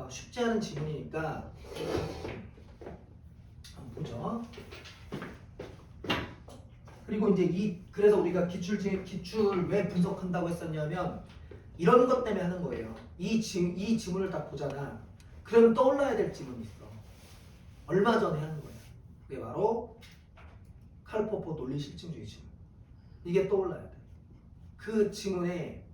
쉽지 않은 지문이니까 한번 보죠. 그리고 이제 그래서 우리가 기출 왜 분석한다고 했었냐면 이런 것 때문에 하는 거예요. 이 지문을 딱 보잖아. 그러면 떠올라야 될 지문이 있어. 얼마 전에 하는 거예요. 그게 바로 칼포포 논리 실증주의 지문. 이게 떠올라야 돼. 그 지문에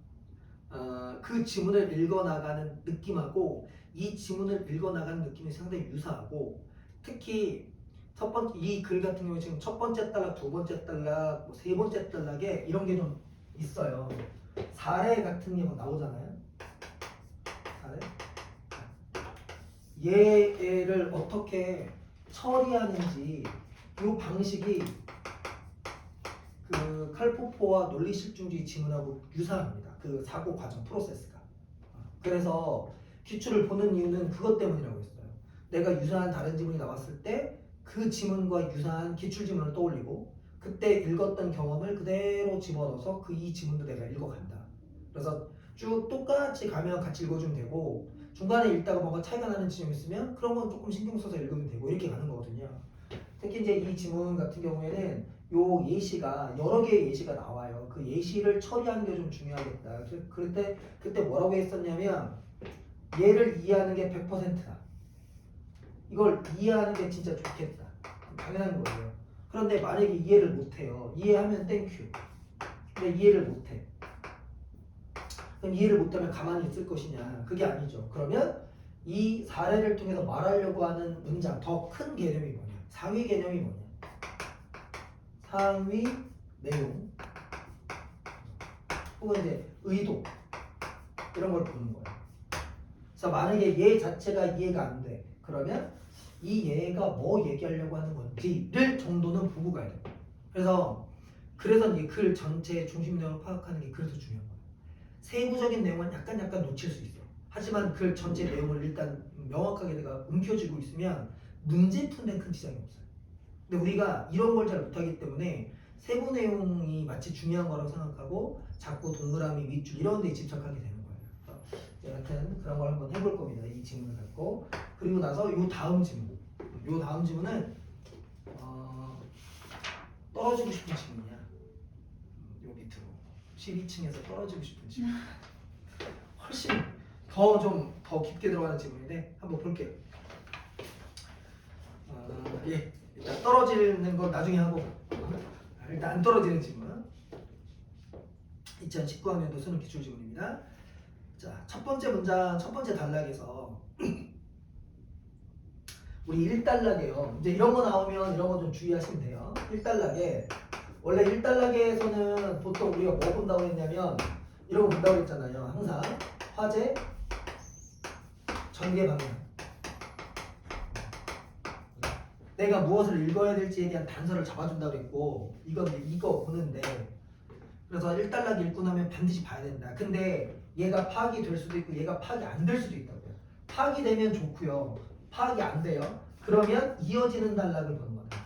그 지문을 읽어나가는 느낌하고 이 지문을 읽어나가는 느낌이 상당히 유사하고, 특히 이 글 같은 경우에 지금 첫 번째 단락, 두 번째 단락, 뭐 세 번째 단락에 이런 게 좀 있어요. 사례 같은 게 뭐 나오잖아요. 사례. 얘를 어떻게 처리하는지 이 방식이 그 칼포포와 논리실증주의 지문하고 유사합니다. 그 사고 과정 프로세스가. 그래서 기출을 보는 이유는 그것 때문이라고 했어요. 내가 유사한 다른 지문이 나왔을 때 그 지문과 유사한 기출 지문을 떠올리고 그때 읽었던 경험을 그대로 집어넣어서 이 지문도 내가 읽어간다. 그래서 쭉 똑같이 가면 같이 읽어주면 되고, 중간에 읽다가 뭔가 차이가 나는 지점이 있으면 그런 건 조금 신경 써서 읽으면 되고, 이렇게 가는 거거든요. 특히 이제 이 지문 같은 경우에는 요 예시가 여러 개의 예시가 나와요. 그 예시를 처리하는 게 좀 중요하겠다. 그때 뭐라고 했었냐면, 얘를 이해하는 게 100%다. 이걸 이해하는 게 진짜 좋겠다. 당연한 거예요. 그런데 만약에 이해를 못해요. 이해하면 땡큐. 근데 이해를 못해. 그럼 이해를 못하면 가만히 있을 것이냐? 그게 아니죠. 그러면 이 사례를 통해서 말하려고 하는 문장, 더 큰 개념이 뭐냐? 상위 개념이 뭐냐? 상위 내용 혹은 이제 의도, 이런 걸 보는 거예요. 그래서 만약에 얘 자체가 이해가 안 돼. 그러면 이 얘가 뭐 얘기하려고 하는 건지를 정도는 보고 가야 돼요. 그래서 이 글 전체의 중심 내용을 파악하는 게 그래서 중요한 거예요. 세부적인 내용은 약간 놓칠 수 있어. 하지만 글 전체 내용을 일단 명확하게 내가 움켜쥐고 있으면 문제 푸는 큰 지장이 없어요. 근데 우리가 이런 걸 잘 못하기 때문에 세부 내용이 마치 중요한 거라고 생각하고 자꾸 동그라미, 윗줄 이런 데 집착하게 되는 거예요. 여하튼 그런 걸 한번 해볼 겁니다. 이 지문을 갖고. 그리고 나서 요 다음 지문. 요 다음 지문은 떨어지고 싶은 지문이야. 요 밑으로 12층에서 떨어지고 싶은 지문. 훨씬 더 깊게 들어가는 지문인데 한번 볼게요. 예, 일단 떨어지는 건 나중에 하고, 일단 안 떨어지는 지문. 2019학년도 수능 기출 지문입니다. 자, 첫 번째 문장, 첫 번째 단락에서 우리 1단락이에요. 이제 이런 거 나오면 이런 거 좀 주의하시면 돼요. 1단락에 원래 1단락에서는 보통 우리가 뭐 본다고 했냐면 이런 거 본다고 했잖아요. 항상 화제, 전개 방향. 내가 무엇을 읽어야 될지에 대한 단서를 잡아준다고 그랬고, 이거 보는데, 그래서 1단락 읽고 나면 반드시 봐야 된다. 근데 얘가 파악이 될 수도 있고 얘가 파악이 안 될 수도 있다고요. 파악이 되면 좋고요. 파악이 안 돼요. 그러면 이어지는 단락을 보는 거다.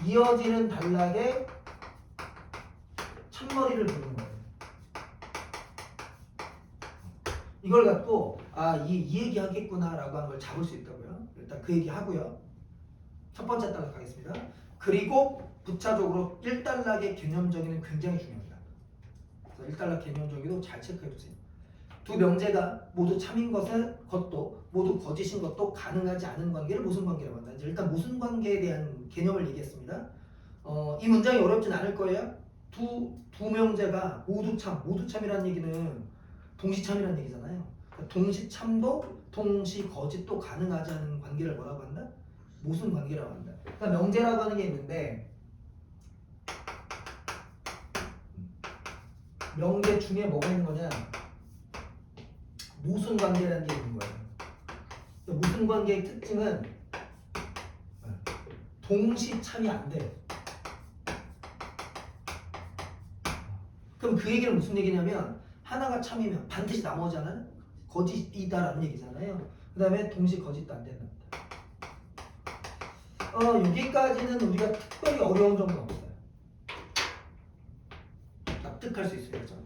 이어지는 단락의 첫머리를 보는 거예요. 이걸 갖고 이 얘기 하겠구나 라고 하는 걸 잡을 수 있다고요. 일단 그 얘기 하고요. 첫 번째 단락 가겠습니다. 그리고 부차적으로 1단락의 개념 정의는 굉장히 중요합니다. 그래서 1단락 개념 정의도 잘 체크해 두세요. 두 명제가 모두 참인 것도 모두 거짓인 것도 가능하지 않은 관계를 모순 관계라고 한다. 이제 일단 모순 관계에 대한 개념을 얘기했습니다. 이 문장이 어렵진 않을 거예요. 두 명제가 모두 참이라는 얘기는 동시참이라는 얘기잖아요. 동시참도 동시거짓도 가능하지 않은 관계를 뭐라고 한다? 모순 관계라고 한다. 그러니까 명제라고 하는 게 있는데, 명제 중에 뭐가 있는 거냐? 모순 관계라는 게 있는 거예요. 모순 관계의 특징은 동시 참이 안 돼요. 그럼 그 얘기는 무슨 얘기냐면, 하나가 참이면 반드시 나머지 하나는 거짓이다라는 얘기잖아요. 그 다음에 동시 거짓도 안 된답니다. 여기까지는 우리가 특별히 어려운 점은 없어요. 납득할 수 있어요. 좀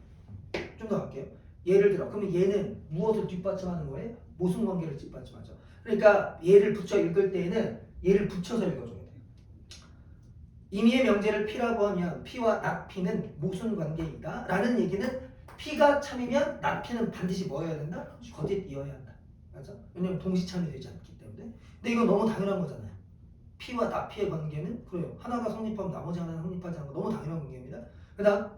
더 갈게요. 예를 들어 그러면 얘는 무엇을 뒷받침하는 거예요? 모순 관계를 뒷받침하죠. 그러니까 얘를 붙여 읽을 때에는 얘를 붙여서 읽어줘야 돼요. 임의의 명제를 P라고 하면 P와 not P는 모순 관계이다 라는 얘기는 P가 참이면 not P는 반드시 뭐여야 된다? 거짓이어야 한다. 맞아? 왜냐면 동시참이 되지 않기 때문에. 근데 이건 너무 당연한 거잖아요. P와 not P의 관계는 그래요. 하나가 성립하면 나머지 하나는 성립하지 않는 거 너무 당연한 관계입니다. 그 다음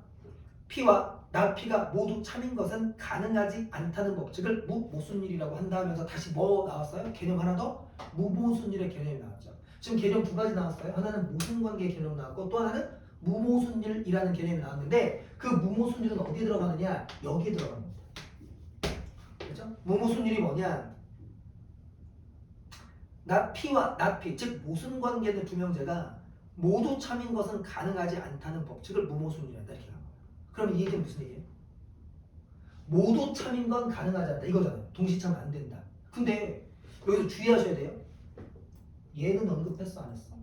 P와 not P가 모두 참인 것은 가능하지 않다는 법칙을 무모순율이라고 한다 하면서 다시 뭐 나왔어요? 개념 하나 더? 무모순율의 개념이 나왔죠. 지금 개념 두 가지 나왔어요. 하나는 모순관계 개념 나왔고 또 하나는 무모순율이라는 개념이 나왔는데 그 무모순율은 어디에 들어가느냐? 여기에 들어가는 겁니다. 그렇죠? 무모순율이 뭐냐? not P와 not P, 즉 모순관계의 두 명제가 모두 참인 것은 가능하지 않다는 법칙을 무모순율이란다 이렇게 나와요. 그럼 이 얘기는 무슨 얘기예요? 모두 참인 건 가능하지 않다 이거잖아요. 동시참 안 된다. 근데 여기서 주의하셔야 돼요. 얘는 언급했어 안 했어?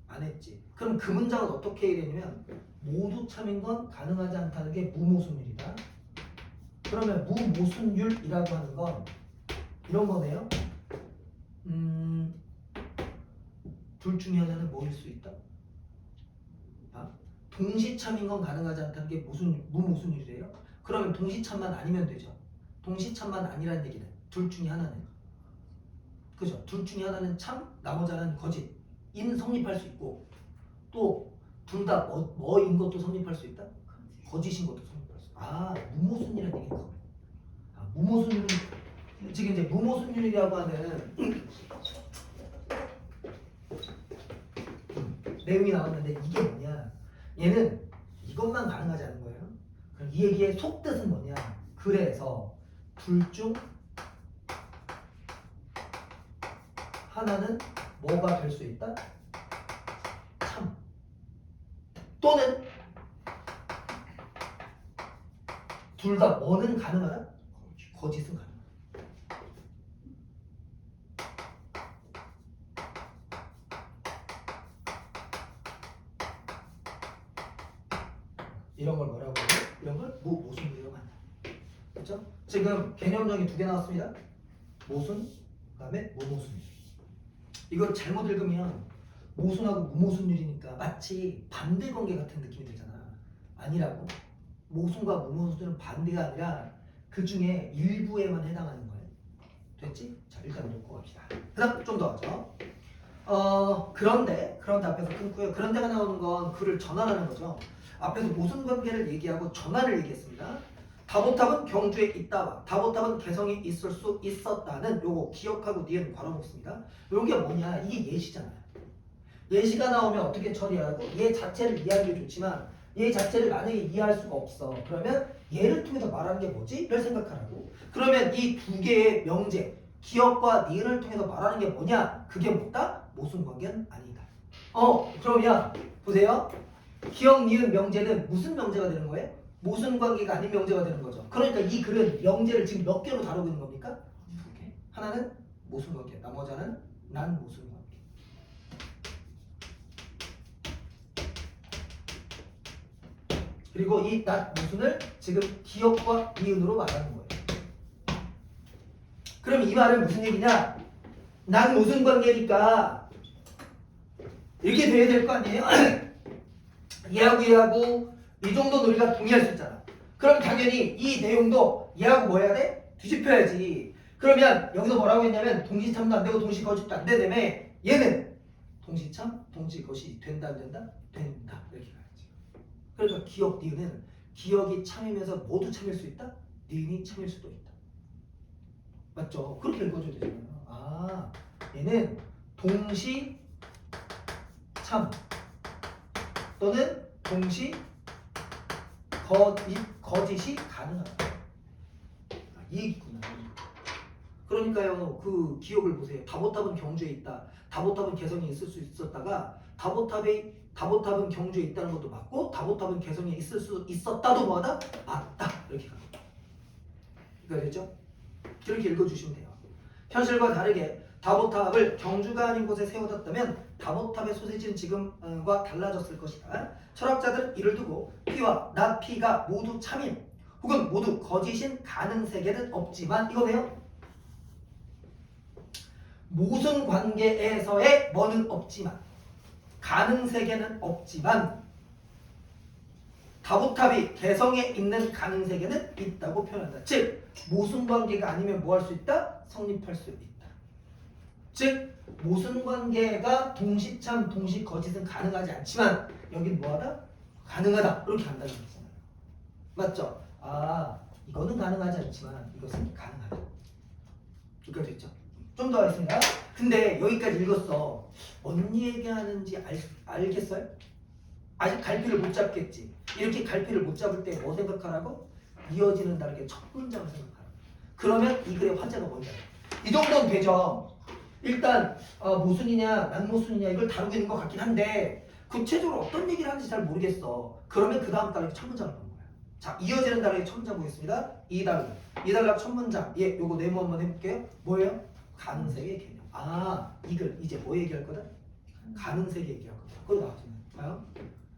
안 했지. 그럼 그 문장은 어떻게 해야 되냐면 모두 참인 건 가능하지 않다는 게 무모순율이다. 그러면 무모순율이라고 하는 건 이런 거네요. 둘 중에 하나는 뭐일 수 있다? 동시참인 건 가능하지 않다는 게 무모순율이래요. 그러면 동시참만 아니면 되죠. 동시참만 아니라는 얘기는 둘 중에 하나는 그죠? 둘 중에 하나는 참, 나머지 하나는 거짓인 성립할 수 있고 또 둘 다 뭐인 것도 성립할 수 있다? 거짓인 것도 성립할 수 있다. 무모순율이라는 얘기가 있어요. 무모순율은 지금 이제 무모순율이라고 하는 내용이 나왔는데 이게 뭐냐? 얘는 이것만 가능하지 않은 거예요. 그럼 이 얘기의 속뜻은 뭐냐? 그래서 둘 중 하나는 뭐가 될 수 있다? 참. 또는 둘 다 뭐는 가능하다? 거짓은 가능하다. 이런 걸 뭐라고 해요? 이런 걸 무모순이라고 한다. 그렇죠? 지금 개념정의 두 개 나왔습니다. 모순, 그다음에 무모순. 이걸 잘못 읽으면 모순하고 무모순율이니까 마치 반대 관계 같은 느낌이 들잖아. 아니라고. 모순과 무모순은 반대가 아니라 그 중에 일부에만 해당하는 거예요. 됐지? 자, 일단 놓고 갑시다. 그다음 좀 더 하죠. 그런데 앞에서 끊고요. 그런데가 나오는 건 그를 전환하는 거죠. 앞에서 모순 관계를 얘기하고 전환을 얘기했습니다. 다보탑은 경주에 있다와 다보탑은 개성에 있을 수 있었다는 요거 기억하고 니은 괄호 먹습니다. 요게 뭐냐? 이게 예시잖아요. 예시가 나오면 어떻게 처리하고 얘 자체를 이해하는 게 좋지만 얘 자체를 만약에 이해할 수가 없어. 그러면 얘를 통해서 말하는 게 뭐지? 를 생각하라고. 그러면 이 두 개의 명제 기억과 니은을 통해서 말하는 게 뭐냐? 그게 뭐다? 모순 관계는 아니다. 그러면 보세요. 기억, 니은, 명제는 무슨 명제가 되는 거예요? 모순 관계가 아닌 명제가 되는 거죠. 그러니까 이 글은 명제를 지금 몇 개로 다루고 있는 겁니까? 두 개. 하나는 모순 관계, 나머지 하나는 난 모순 관계. 그리고 이 난 모순을 지금 기억과 니은으로 말하는 거예요. 그럼 이 말은 무슨 얘기냐? 난 모순 관계니까 이렇게 돼야 될 거 아니에요? 얘하고 이 정도는 우리가 동의할 수 있잖아. 그럼 당연히 이 내용도 얘하고 뭐 해야 돼? 뒤집혀야지. 그러면 여기서 뭐라고 했냐면 동시참도 안 되고 동시거짓도 안 되다며 얘는 동시참, 동시거짓이 된다 안 된다? 된다. 이렇게 가야지. 그러니까 기억, 니은은 기억이 참이면서 모두 참일 수 있다? 니은이 참일 수도 있다. 맞죠? 그렇게 읽어줘야 되잖아요. 얘는 동시 참 또는 동시 거짓이 가능하다. 이 얘기구나. 그러니까요, 그 기억을 보세요. 다보탑은 경주에 있다. 다보탑은 개성에 있을 수 있었다가 다보탑은 경주에 있다는 것도 맞고 다보탑은 개성에 있을 수 있었다도 뭐하다? 맞다. 이렇게 가는 거예요. 그러니까 됐죠? 이렇게 읽어주시면 돼요. 현실과 다르게 다보탑을 경주가 아닌 곳에 세워뒀다면 다보탑의 소재지는 지금과 달라졌을 것이다. 철학자들은 이를 두고 P와 not P가 모두 참인 혹은 모두 거짓인 가능세계는 없지만 이거네요. 모순 관계에서의 뭐는 없지만 가능세계는 없지만 다부탑이 개성에 있는 가능세계는 있다고 표현한다. 즉 모순 관계가 아니면 뭐 할 수 있다? 성립할 수 있다. 즉 모순 관계가 동시참 동시거짓은 가능하지 않지만 여긴 뭐하다? 가능하다. 이렇게 한다는 거잖아요. 맞죠? 아 이거는 가능하지 않지만 이것은 가능하다. 여기까지 있죠? 좀 더 하겠습니다. 근데 여기까지 읽었어. 뭔 얘기하는지 알겠어요? 아직 갈피를 못 잡겠지. 이렇게 갈피를 못 잡을 때 뭐 생각하라고? 이어지는 다르게 첫 문장을 생각하라고. 그러면 이 글의 화제가 뭔지 알아요. 이 정도는 되죠. 일단 모순이냐 난모순이냐 이걸 다루고 있는 것 같긴 한데 구체적으로 어떤 얘기를 하는지 잘 모르겠어. 그러면 그 다음 단락에 첫 문장을 보는 거야. 자 이어지는 단락의 첫 문장 보겠습니다. 이 단락 첫 문장. 예, 요거 네모 한번 해볼게요. 뭐예요? 가능세계 개념. 아 이글 이제 뭐 얘기할 거다? 가능세계 얘기할 거다. 그거 나왔잖아요.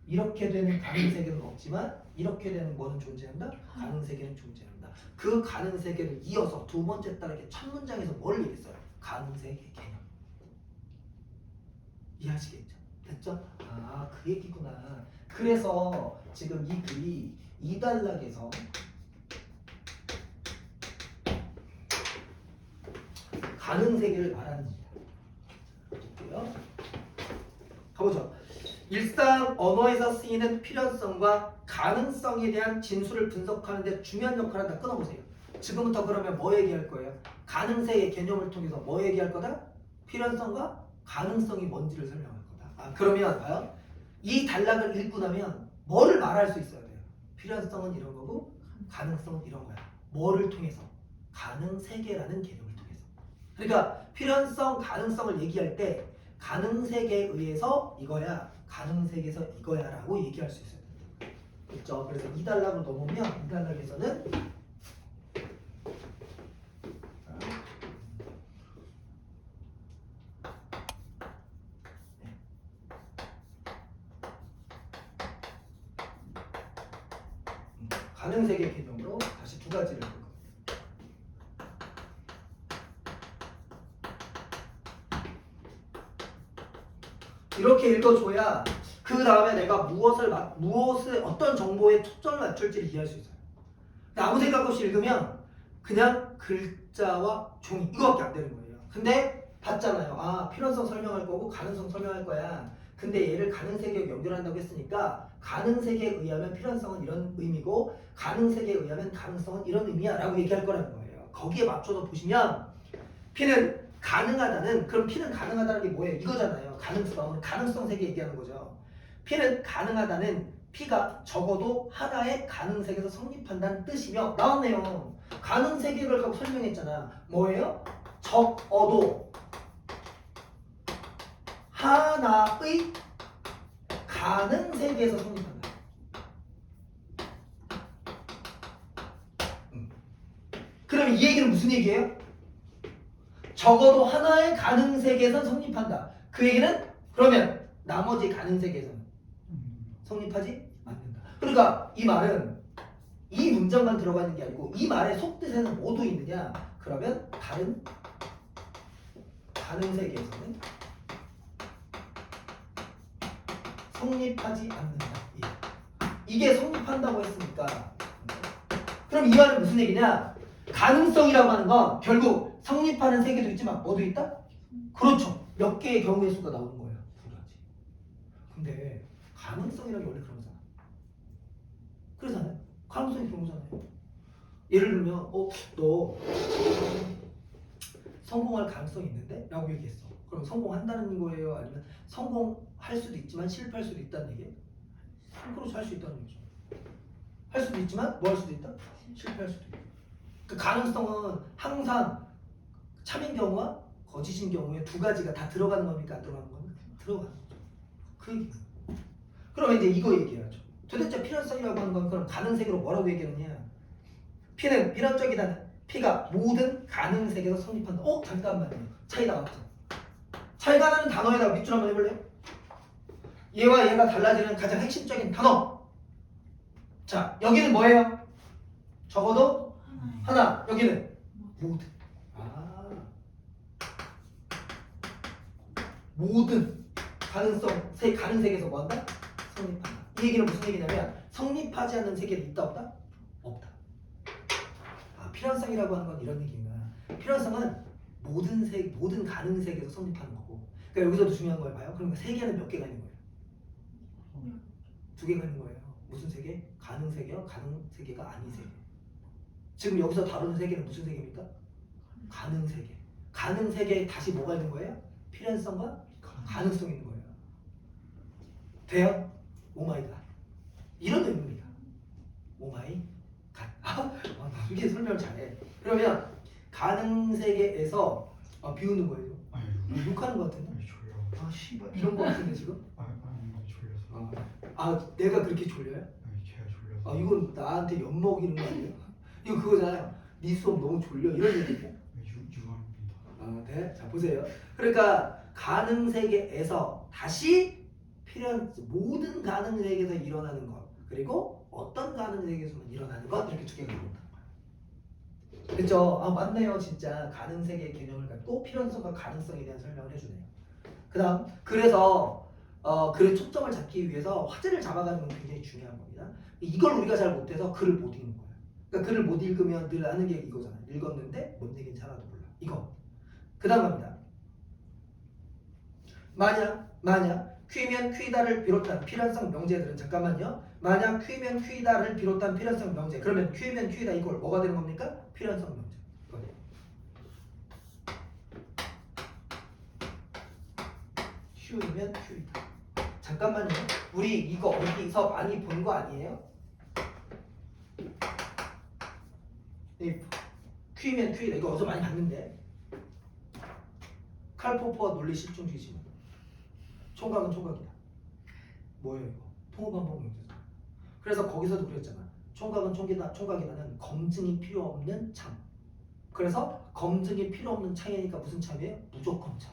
이렇게 되는 가능세계는 없지만 이렇게 되는 뭐는 존재한다? 가능세계는 존재한다. 그 가능세계를 이어서 두 번째 단락의 첫 문장에서 뭘 얘기했어요? 가능세계 개념. 이해하시겠죠? 됐죠? 아 그 얘기구나. 그래서 지금 이 글이 이 단락에서 가능세계를 말하는 겁니다. 볼게요. 가보죠. 일상 언어에서 쓰이는 필연성과 가능성에 대한 진술을 분석하는 데 중요한 역할을 한다. 끊어보세요. 지금부터 그러면 뭐 얘기할 거예요? 가능세의 개념을 통해서 뭐 얘기할 거다? 필연성과 가능성이 뭔지를 설명할 거다. 아, 그러면 봐요. 이 단락을 읽고 나면 뭐를 말할 수 있어야 돼요? 필연성은 이런 거고 가능성은 이런 거야. 뭐를 통해서? 가능세계라는 개념을 통해서. 그러니까 필연성, 가능성을 얘기할 때 가능세계에 의해서 이거야, 가능세계에서 이거야 라고 얘기할 수 있어야 된다. 그렇죠? 그래서 이 단락으로 넘으면 이 단락에서는 가능세계 개념으로 다시 두 가지를 볼 겁니다. 이렇게 읽어줘야 그 다음에 내가 무엇을 어떤 정보에 초점을 맞출지를 이해할 수 있어요. 아무 생각 없이 읽으면 그냥 글자와 종이 이거밖에 안 되는 거예요. 근데 봤잖아요. 아 필연성 설명할 거고 가능성 설명할 거야. 근데 얘를 가능세계에 연결한다고 했으니까 가능세계에 의하면 필연성은 이런 의미고 가능세계에 의하면 가능성은 이런 의미야 라고 얘기할 거라는 거예요. 거기에 맞춰서 보시면 P는 가능하다는, 그럼 P는 가능하다는 게 뭐예요? 이거잖아요. 가능성 세계 얘기하는 거죠. P는 가능하다는 P가 적어도 하나의 가능세계에서 성립한다는 뜻이며 나왔네요. 가능세계를 갖고 설명했잖아. 뭐예요? 적어도 하나의 가능세계에서 성립한다. 그럼 이 얘기는 무슨 얘기예요? 적어도 하나의 가능세계에서 성립한다. 그 얘기는 그러면 나머지 가능세계에서는 성립하지 않는다. 그러니까 이 말은 이 문장만 들어가 있는 게 아니고 이 말의 속뜻에는 뭐도 있느냐? 그러면 다른 가능세계에서는 성립하지 않는다. 이게 성립한다고 했으니까 그럼 이 말은 무슨 얘기냐? 가능성이라고 하는 건 결국 성립하는 세계도 있지만 뭐도 있다? 그렇죠. 몇 개의 경우의 수가 나오는 거예요. 두 가지. 근데 가능성이라는 게 원래 그런 거잖아. 그러잖아요. 가능성이 그런 거잖아요. 예를 들면 너 성공할 가능성이 있는데? 라고 얘기했어. 그럼 성공한다는 거예요? 아니면 성공할 수도 있지만 실패할 수도 있다는 얘기예요? 그렇죠. 할 수 있다는 거죠. 할 수도 있지만 뭐 할 수도 있다? 실패할 수도 있다. 그 가능성은 항상 참인 경우와 거짓인 경우에 두 가지가 다 들어가는 겁니까? 안 들어가는 겁니까? 들어가는 거죠. 그 얘기. 그러면 이제 이거 얘기해야죠. 도대체 필연성이라고 하는 건 그럼 가능세계로 뭐라고 얘기하느냐? P는 필연적이다. P가 모든 가능세계에서 성립한다. 잠깐만요. 차이가 나왔죠. 차이가 나는 단어에다가 밑줄 한번 해볼래요? 얘와 얘가 달라지는 가장 핵심적인 단어. 자, 여기는 뭐예요? 적어도 하나에 하나. 여기는 뭐 모든. 아. 모든 가능 세계에서 뭐한다? 성립한다. 이 얘기는 무슨 얘기냐면 성립하지 않는 세계는 있다 없다? 없다. 아, 필연성이라고 하는 건 이런 얘기구나. 필연성은 모든 가능 세계에서 성립하는 거고. 그러니까 여기서도 중요한 걸 봐요. 그러면 세계는 몇 개가 있는 거예요? 두 개가 있는 거예요. 무슨 세계? 가능 세계요? 가능 세계가 아닌 세계. 지금 여기서 다루는 세계는 무슨 세계입니까? 가능 세계. 가능 세계에 다시 뭐가 있는 거예요? 필연성과 가능성이 있는 거예요. 돼요? 오마이갓. 이런 의미입니다. 오마이갓. 나 이렇게 설명을 잘해. 그러면 가능 세계에서 비우는 거예요. 욕하는 거 같은데? 졸려. 아 씨발 이런 거 같은데 지금? 졸려서. 내가 그렇게 졸려요? 걔가 졸려서. 이건 나한테 엿먹이는 거 아니에요? 이거 그거잖아요. 네 수업 너무 졸려 이런 얘기예요. 유감입니다. 네, 자 보세요. 그러니까 가능 세계에서 다시 모든 가능 세계에서 일어나는 것 그리고 어떤 가능 세계에서만 일어나는 것 이렇게 두 개가 나온다는 거예요. 그렇죠? 맞네요, 진짜 가능 세계의 개념을 갖고 필연성과 가능성에 대한 설명을 해주네요. 그다음 그래서 글의 초점을 잡기 위해서 화제를 잡아가는 건 굉장히 중요한 겁니다. 이걸 우리가 잘 못해서 글을 못 읽는 거예요. 그러니까 글을 못 읽으면 늘 하는 게 이거잖아요. 읽었는데 뭔 얘기인지 하나도 몰라. 이거. 그 다음 갑니다. 만약 퀴면 퀴다를 비롯한 필연성 명제들은 잠깐만요. 만약 퀴면 퀴다를 비롯한 필연성 명제 그러면 퀴면 퀴다 이걸 뭐가 되는 겁니까? 필연성 명제. 이거예요. 퀴면 퀴다. 잠깐만요. 우리 이거 어디서 많이 본 거 아니에요? 퀴면 퀴다 이거 어디서 많이 봤는데 칼포퍼 논리 실증주의 지문 총각은 총각이다. 뭐예요 이거? 통호반복 명제잖아. 그래서 거기서도 그랬잖아. 총각은 총각이다는 검증이 필요 없는 참. 그래서 검증이 필요 없는 창이니까 무슨 참이에요? 무조건 참.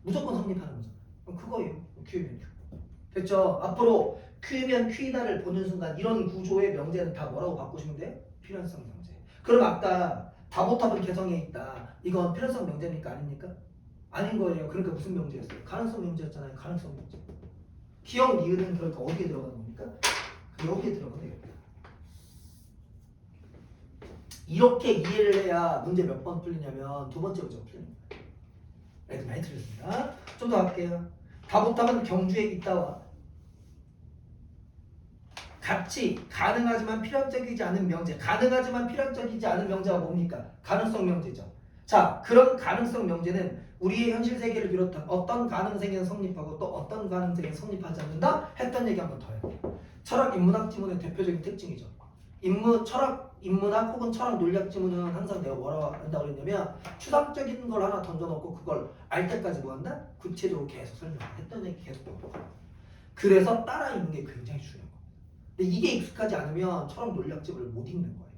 무조건 성립하는 거죠. 그럼 그거예요. 퀴면 퀴. 됐죠? 앞으로 퀴면 퀴다를 보는 순간 이런 구조의 명제는 다 뭐라고 바꾸시면 돼요? 필연성 명제. 그럼 아까 다보탑은 개성에 있다. 이건 필연성 명제입니까? 아닙니까? 아닌 거예요. 그러니까 무슨 명제였어요? 가능성 명제였잖아요. 가능성 명제. 기억 니은은 그러니까 어디에 들어가는 겁니까? 여기에 들어가네요. 이렇게 이해를 해야 문제 몇 번 풀리냐면 두 번째 문제가 풀립니다. 애들 많이 틀렸습니다. 좀 더 할게요. 다보탑은 경주에 있다와 같이 가능하지만 필연적이지 않은 명제. 가능하지만 필연적이지 않은 명제가 뭡니까? 가능성 명제죠. 자, 그런 가능성 명제는 우리의 현실 세계를 비롯한 어떤 가능 세계는 성립하고 또 어떤 가능 세계는 성립하지 않는다? 했던 얘기 한 번 더 해요. 철학 인문학 지문의 대표적인 특징이죠. 철학 인문학 혹은 철학 논리학 지문은 항상 내가 뭐라고 한다고 그랬냐면 추상적인 걸 하나 던져놓고 그걸 알 때까지 뭐 한다? 구체적으로 계속 설명했던 얘기 계속 반복하고. 그래서 따라 읽는 게 굉장히 중요한 거예요. 근데 이게 익숙하지 않으면 철학 논리학 지문을 못 읽는 거예요.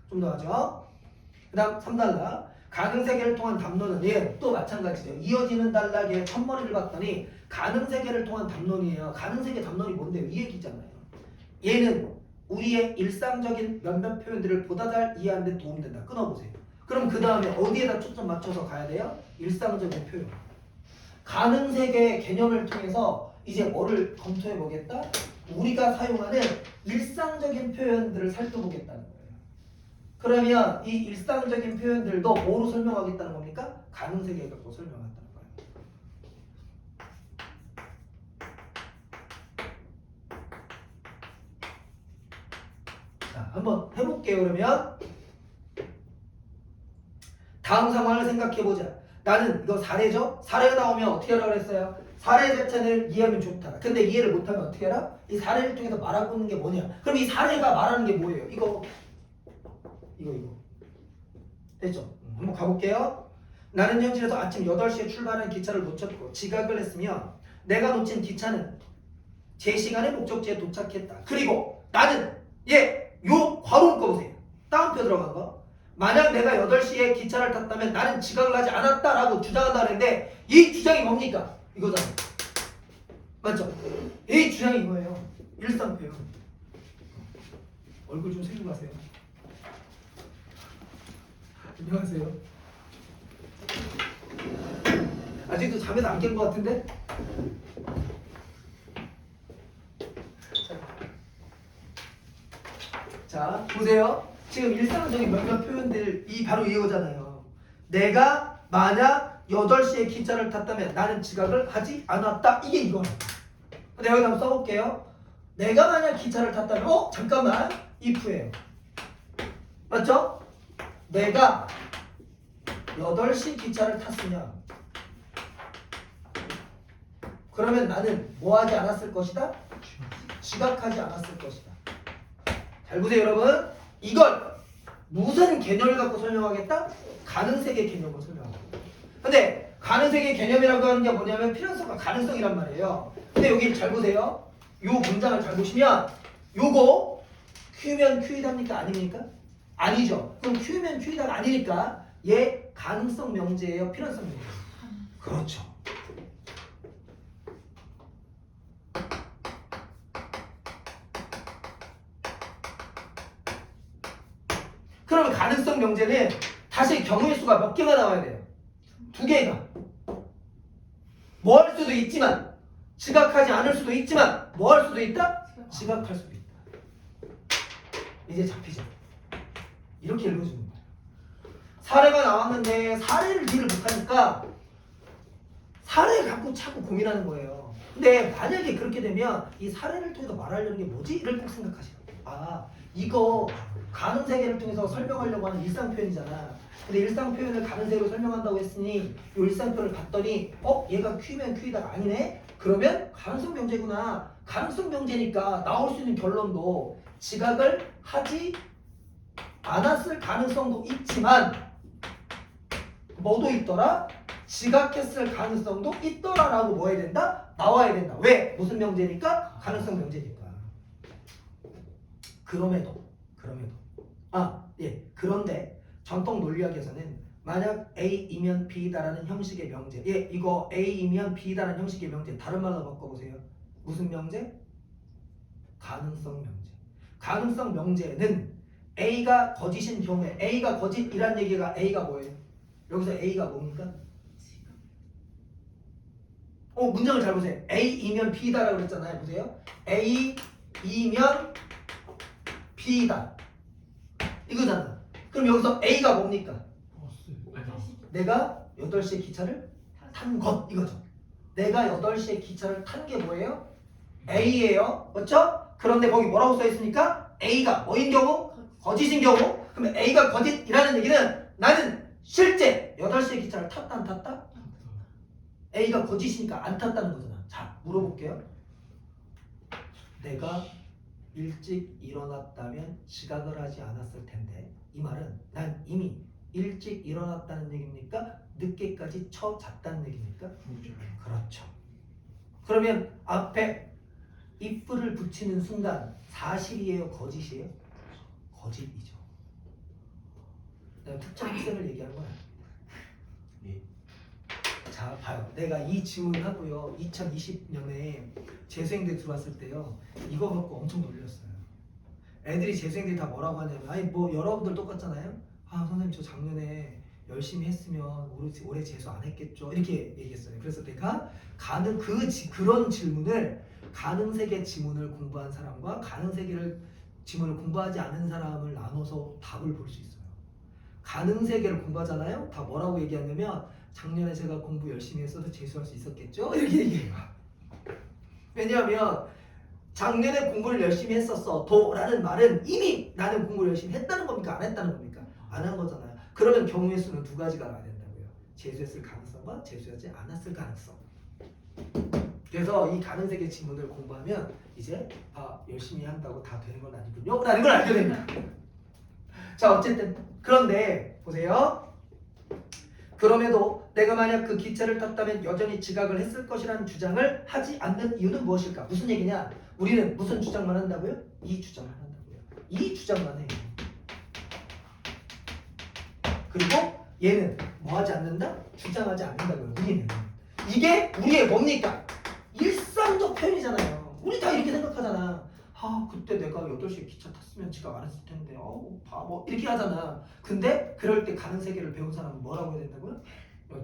좀 더 하죠. 그 다음 3단락 가능세계를 통한 담론은 또 마찬가지죠. 이어지는 단락에 첫머리를 봤더니 가능세계를 통한 담론이에요. 가능세계 담론이 뭔데요? 이 얘기잖아요. 얘는 우리의 일상적인 몇몇 표현들을 보다 잘 이해하는 데 도움이 된다. 끊어보세요. 그럼 그 다음에 어디에다 초점 맞춰서 가야 돼요? 일상적인 표현. 가능세계의 개념을 통해서 이제 뭐를 검토해 보겠다? 우리가 사용하는 일상적인 표현들을 살펴보겠다는 거예요. 그러면 이 일상적인 표현들도 뭐로 설명하겠다는 겁니까? 가능세계에 갖고 설명하겠다는 거예요. 자, 한번 해볼게요. 그러면 다음 상황을 생각해보자. 나는 이거 사례죠? 사례가 나오면 어떻게 하라고 그랬어요? 사례 자체를 이해하면 좋다. 근데 이해를 못하면 어떻게 해라? 이 사례를 통해서 말하고 있는 게 뭐냐? 그럼 이 사례가 말하는 게 뭐예요? 이거 됐죠? 한번 가볼게요. 나는 현실에서 아침 8시에 출발하는 기차를 놓쳤고 지각을 했으며 내가 놓친 기차는 제 시간에 목적지에 도착했다. 그리고 나는 요 괄호 묶어보세요. 따옴표 들어간 거. 만약 내가 8시에 기차를 탔다면 나는 지각을 하지 않았다라고 주장한다 그랬는데 이 주장이 뭡니까? 이거잖아요. 맞죠? 이 주장이 이거예요. 일상 표현. 얼굴 좀 숙이고 가세요. 안녕하세요. 아직도 잠에서 안 깬 것 같은데? 자, 보세요. 지금 일상적인 몇몇 표현들이 바로 이거잖아요. 내가 만약 8시에 기차를 탔다면 나는 지각을 하지 않았다. 이게 이거예요. 내가 여기 한번 써볼게요. 내가 만약 기차를 탔다면 잠깐만 if예요. 맞죠? 내가 8시 기차를 탔으면 그러면 나는 뭐 하지 않았을 것이다? 지각하지 않았을 것이다. 잘 보세요 여러분. 이걸 무슨 개념을 갖고 설명하겠다? 가능세계 개념으로 설명하겠다. 근데 가능세계 개념이라고 하는 게 뭐냐면 필연성과 가능성이란 말이에요. 근데 여기 잘 보세요. 요 문장을 잘 보시면 요거 Q면 Q이답니까? 아닙니까? 아니죠. 그럼 Q면 Q이다가 아니니까 얘 가능성 명제예요? 필연성 명제예요? 그렇죠. 그러면 가능성 명제는 다시 경우의 수가 몇 개가 나와야 돼요? 2개가. 뭐 할 수도 있지만 지각하지 않을 수도 있지만 뭐 할 수도 있다? 지각할 수도 있다. 이제 잡히죠. 이렇게 읽어주는 거예요. 사례가 나왔는데 사례를 이해를 못하니까 사례를 갖고 자꾸 고민하는 거예요. 근데 만약에 그렇게 되면 이 사례를 통해서 말하려는 게 뭐지? 이를 꼭 생각하시라고. 아, 이거 가능세계를 통해서 설명하려고 하는 일상 표현이잖아. 근데 일상 표현을 가능세계로 설명한다고 했으니 이 일상 표현을 봤더니 얘가 Q면 Q이다가 아니네? 그러면 가능성 명제구나. 가능성 명제니까 나올 수 있는 결론도 지각을 하지 않았을 가능성도 있지만 뭐도 있더라? 지각했을 가능성도 있더라라고 뭐 해야 된다? 나와야 된다. 왜? 무슨 명제니까? 가능성 명제니까. 그럼에도 그런데 전통 논리학에서는 만약 A이면 B다라는 형식의 명제, 이거 A이면 B다라는 형식의 명제 다른 말로 바꿔보세요. 무슨 명제? 가능성 명제. 가능성 명제는 A가 거짓인 경우에 A가 거짓이란 얘기가 A가 뭐예요? 여기서 A가 뭡니까? 문장을 잘 보세요. A이면 B다라고 그랬잖아요. 보세요. A이면 B다. 이거잖아. 그럼 여기서 A가 뭡니까? 내가 8시에 기차를 탄 것 이거죠. 내가 8시에 기차를 탄 게 뭐예요? A예요. 맞죠? 그런데 거기 뭐라고 써 있으니까 A가 뭐인 경우? 거짓인 경우. 그러면 A가 거짓이라는 얘기는 나는 실제 8시에 기차를 탔다 안 탔다? A가 거짓이니까 안 탔다는 거잖아. 자, 물어볼게요. 내가 일찍 일어났다면 지각을 하지 않았을 텐데 이 말은 난 이미 일찍 일어났다는 얘기입니까? 늦게까지 잤다는 얘기입니까? 그렇죠. 그러면 앞에 if를 붙이는 순간 사실이에요? 거짓이에요? 거짓이죠. 내가 특정 학생을 얘기하는 거야. 자, 봐요. 내가 이 질문을 하고요. 2020년에 재수생들 들어왔을 때요. 이거 갖고 엄청 놀렸어요. 애들이 재수생들이 다 뭐라고 하냐면 아니 뭐 여러분들 똑같잖아요. 아 선생님 저 작년에 열심히 했으면 올해 재수 안 했겠죠. 이렇게 얘기했어요. 그래서 내가 그런 질문을 가능세계 지문을 공부한 사람과 가능세계를 지문을 공부하지 않은 사람을 나눠서 답을 볼 수 있어요. 가능세계를 공부하잖아요. 다 뭐라고 얘기하냐면 작년에 제가 공부 열심히 했어서 재수할 수 있었겠죠? 이렇게 얘기해요. 왜냐하면 작년에 공부를 열심히 했었어 도라는 말은 이미 나는 공부를 열심히 했다는 겁니까? 안 했다는 겁니까? 안 한 거잖아요. 그러면 경우의 수는 2가지가 나와야 된다고요. 재수했을 가능성과 재수하지 않았을 가능성. 그래서 이 가능세계 지문을 공부하면 이제 열심히 한다고 다 되는 건 아니군요 라는 걸 알게 됩니다. 자, 어쨌든 그런데 보세요. 그럼에도 내가 만약 그 기차를 탔다면 여전히 지각을 했을 것이라는 주장을 하지 않는 이유는 무엇일까? 무슨 얘기냐? 우리는 무슨 주장만 한다고요? 이 주장을 한다고요. 이 주장만 해요. 그리고 얘는 뭐 하지 않는다? 주장하지 않는다고요. 우리는. 이게 우리의 뭡니까? 일상적 표현이잖아요. 우리 다 이렇게 생각하잖아. 그때 내가 8시에 기차 탔으면 지각 안 했을 텐데 바보 이렇게 하잖아. 근데 그럴 때 가능 세계를 배운 사람은 뭐라고 해야 된다고요? 야,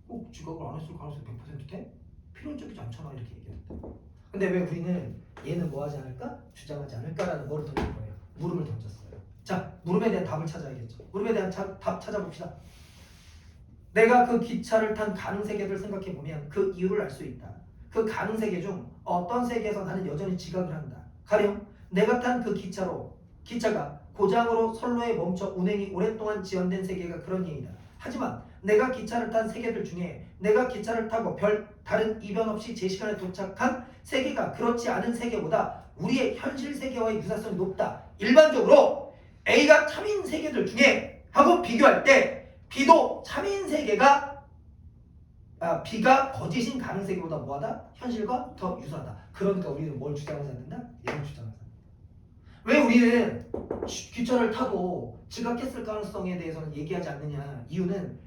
꼭 지각을 안 했을 가능성이 100% 돼? 필연적이지 않잖아 이렇게 얘기한다. 근데 왜 우리는 얘는 뭐 하지 않을까? 주장하지 않을까라는 뭐를 던진 거예요? 물음을 던졌어요. 자, 물음에 대한 답을 찾아야겠죠. 물음에 대한 답 찾아봅시다. 내가 그 기차를 탄 가능 세계를 생각해 보면 그 이유를 알 수 있다. 그 가능 세계 중 어떤 세계에서 나는 여전히 지각을 한다. 가령 내가 탄 그 기차가 고장으로 선로에 멈춰 운행이 오랫동안 지연된 세계가 그런 예이다. 하지만 내가 기차를 탄 세계들 중에 내가 기차를 타고 별 다른 이변 없이 제 시간에 도착한 세계가 그렇지 않은 세계보다 우리의 현실 세계와의 유사성이 높다. 일반적으로 A가 참인 세계들 중에 하고 비교할 때 B도 참인 세계가 B가 거짓인 가능 세계보다 뭐하다? 현실과 더 유사하다. 그러니까 우리는 뭘 주장하지 않는다? 얘를 주장하지 않는다. 왜 우리는 기차를 타도 지각했을 가능성에 대해서는 얘기하지 않느냐? 이유는